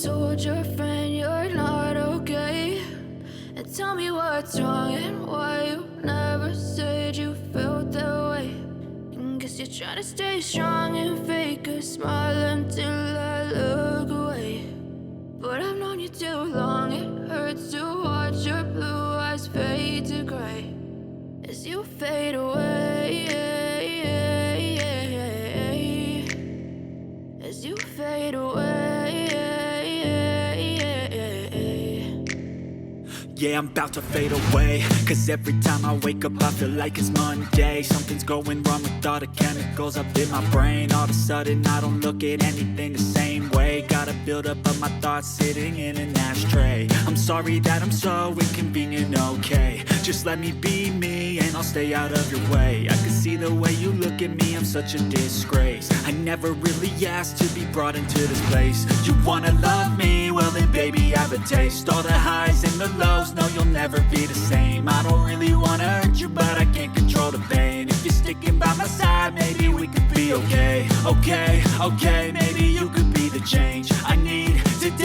told your friend you're not okay? And tell me what's wrong and why you never said you felt that way. And guess you're trying to stay strong and fake a smile until I look away. But I've known you too long, it hurts to watch your blue eyes fade to gray as you fade away, as you fade away. Yeah, I'm about to fade away, cause every time I wake up I feel like it's Monday. Something's going wrong with all the chemicals up in my brain. All of a sudden I don't look at anything the same way. Got a buildup of my thoughts sitting in an ashtray. I'm sorry that I'm so inconvenient, okay? Just let me be me and I'll stay out of your way. I can see the way you look at me, I'm such a disgrace. I never really asked to be brought into this place. You wanna love me? Well then baby I have a taste. All the highs and the lows, no you'll never be the same. I don't really wanna hurt you but I can't control the pain. If you're sticking by my side maybe we could be okay. Okay, maybe you could be the change I need. Today